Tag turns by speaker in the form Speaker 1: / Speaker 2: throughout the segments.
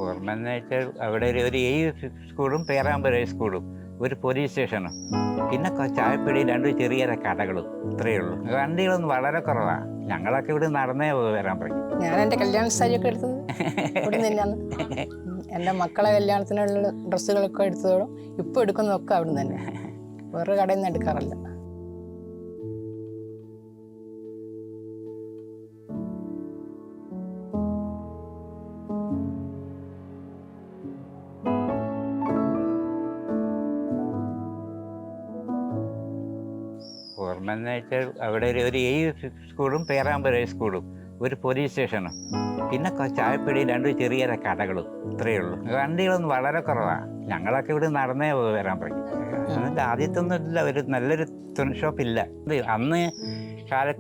Speaker 1: ഓർമ്മയെന്ന് വെച്ചാൽ അവിടെ ഒരു 7 സ്കൂളും പേരാമ്പ്ര സ്കൂളും ഒരു പോലീസ് സ്റ്റേഷനും പിന്നെ ചായപ്പീടി 2 ചെറിയ കടകളും ഇത്രയേ ഉള്ളൂ. വണ്ടികളൊന്നും വളരെ കുറവാണ്. ഞങ്ങളൊക്കെ ഇവിടെ നടന്നേ വരാൻ പറ്റും.
Speaker 2: ഞാൻ എൻ്റെ കല്യാണ സാരിയൊക്കെ എടുത്തത് ഇവിടെ നിന്നാണ്. എൻ്റെ മക്കളെ കല്യാണത്തിനുള്ള ഡ്രസ്സുകളൊക്കെ എടുത്തതോടും ഇപ്പോൾ എടുക്കുന്നതൊക്കെ അവിടെ നിന്ന് തന്നെ, വേറെ കടയിൽ നിന്ന് എടുക്കാറില്ല.
Speaker 1: ഓർമ്മയെന്ന് വെച്ചാൽ അവിടെ ഒരു 7 സ്കൂളും പേരാമ്പ്ര സ്കൂളും ഒരു പോലീസ് സ്റ്റേഷനും പിന്നെ ചായപ്പീടി 2 ചെറിയ കടകളും ഇത്രയേ ഉള്ളൂ. വണ്ടികളൊന്നും വളരെ കുറവാണ്. ഞങ്ങളൊക്കെ ഇവിടെ നടന്നേ വരാൻ പറ്റും. എന്നിട്ട് ആദ്യത്തൊന്നും ഇല്ല, ഒരു നല്ലൊരു തുണി ഷോപ്പില്ല. അന്ന്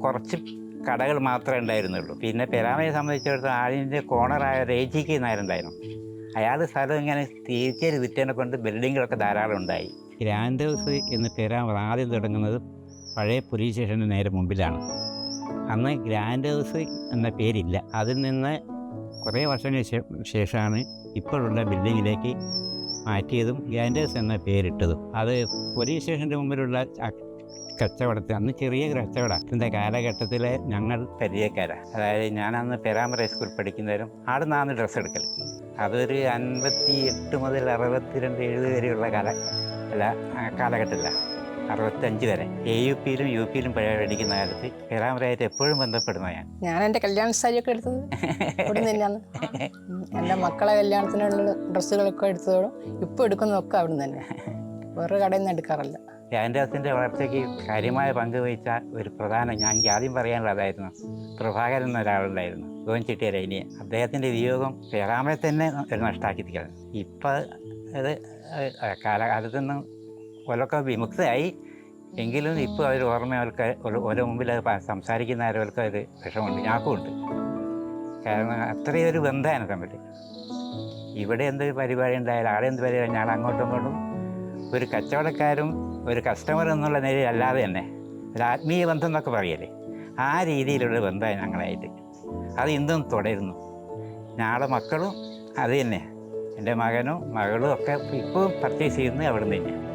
Speaker 1: കുറച്ച് കടകൾ മാത്രമേ ഉണ്ടായിരുന്നുള്ളൂ. പിന്നെ പെരാമയെ സംബന്ധിച്ചിടത്തോളം ആദ്യത്തെ കോണറായ രേജിക്ക് നായരുണ്ടായിരുന്നു. അയാൾ സ്ഥലം ഇങ്ങനെ തീർച്ചയായും വിറ്റേനെ കൊണ്ട് ബിൽഡിങ്ങുകളൊക്കെ ധാരാളം ഉണ്ടായി. ഗ്രാൻഡ് ഹൗസ് എന്ന് പേരാമ്പ്ര ആദ്യം തുടങ്ങുന്നത് പഴയ പോലീസ് സ്റ്റേഷന് നേരെ മുമ്പിലാണ്. അന്ന് ഗ്രാൻഡ് ഹൗസ് എന്ന പേരില്ല. അതിൽ നിന്ന് കുറേ വർഷങ്ങൾക്ക് ശേഷമാണ് ഇപ്പോഴുള്ള ബിൽഡിങ്ങിലേക്ക് മാറ്റിയതും ഗ്രാൻഡ് ഹൗസ് എന്ന പേരിട്ടതും. അത് പോലീസ് സ്റ്റേഷൻ്റെ മുമ്പിലുള്ള കച്ചവടത്തിൽ അന്ന് ചെറിയ കച്ചവടത്തിൻ്റെ കാലഘട്ടത്തിൽ ഞങ്ങൾ പരിചയക്കാരാണ്. അതായത് ഞാനന്ന് പേരാമ്പ്ര സ്കൂൾ പഠിക്കുന്നവരും അവിടെ നിന്നാണ് ഡ്രസ്സ് എടുക്കൽ. അതൊരു 58 മുതൽ 62, 70 വരെയുള്ള കാലഘട്ടത്തിലാണ്. 65 വരെ AUP യിലും UP യിലും പഠിക്കുന്ന കാലത്ത് പേരാമ്പ്രയായിട്ട് എപ്പോഴും ബന്ധപ്പെടുന്ന
Speaker 2: ഞാൻ എൻ്റെ കല്യാണ സാരിയൊക്കെ എടുത്തത് ഇവിടെ നിന്നാണ്. എൻ്റെ മക്കളെ കല്യാണത്തിനുള്ള ഡ്രസ്സുകളൊക്കെ എടുത്തതോടും ഇപ്പോൾ എടുക്കുന്നതൊക്കെ അവിടെ നിന്ന് തന്നെ, വേറെ കടയിൽ നിന്ന് എടുക്കാറില്ല.
Speaker 1: ഗ്രാൻഡ് ഹൗസിൻ്റെ വളർച്ചയ്ക്ക് കാര്യമായ പങ്ക് വഹിച്ച ഒരു എനിക്ക് ആദ്യം പറയാനുള്ളതായിരുന്നു പ്രഭാകരൻ എന്നൊരാളുണ്ടായിരുന്നു, ഗോവിൻചെട്ടിയാർ അനിയൻ. അദ്ദേഹത്തിൻ്റെ വിയോഗം പേരാമ്പ്രയെ തന്നെ ഒരു നഷ്ടമാക്കി തീർന്നു. ഇപ്പം അത് കാലകാലത്തു നിന്നും ഓലൊക്കെ വിമുക്തമായി എങ്കിലും ഇപ്പോൾ അവർ ഓർമ്മകൾക്ക് ഓരോ മുമ്പിൽ സംസാരിക്കുന്നവർക്ക് ഒരു വിഷമമുണ്ട്, ഞാക്കുമുണ്ട്. കാരണം അത്രയും ഒരു ബന്ധമാണ് തമ്മിൽ. ഇവിടെ എന്തൊരു പരിപാടി ഉണ്ടായാലും ആടെ എന്ത് പരിപാടി ഞാൻ അങ്ങോട്ടും ഇങ്ങോട്ടും ഒരു കച്ചവടക്കാരും ഒരു കസ്റ്റമർ എന്നുള്ള നിലയിൽ അല്ലാതെ തന്നെ ഒരു ആത്മീയ ബന്ധം എന്നൊക്കെ പറയല്ലേ, ആ രീതിയിലുള്ള ബന്ധമാണ് ഞങ്ങളായിട്ട്. അത് ഇന്നും തുടരുന്നു. ഞങ്ങളുടെ മക്കളും അത് തന്നെ, എൻ്റെ മകനും മകളും ഒക്കെ ഇപ്പോഴും പർച്ചേസ് ചെയ്യുന്നത് അവിടെ നിന്ന് തന്നെയാണ്.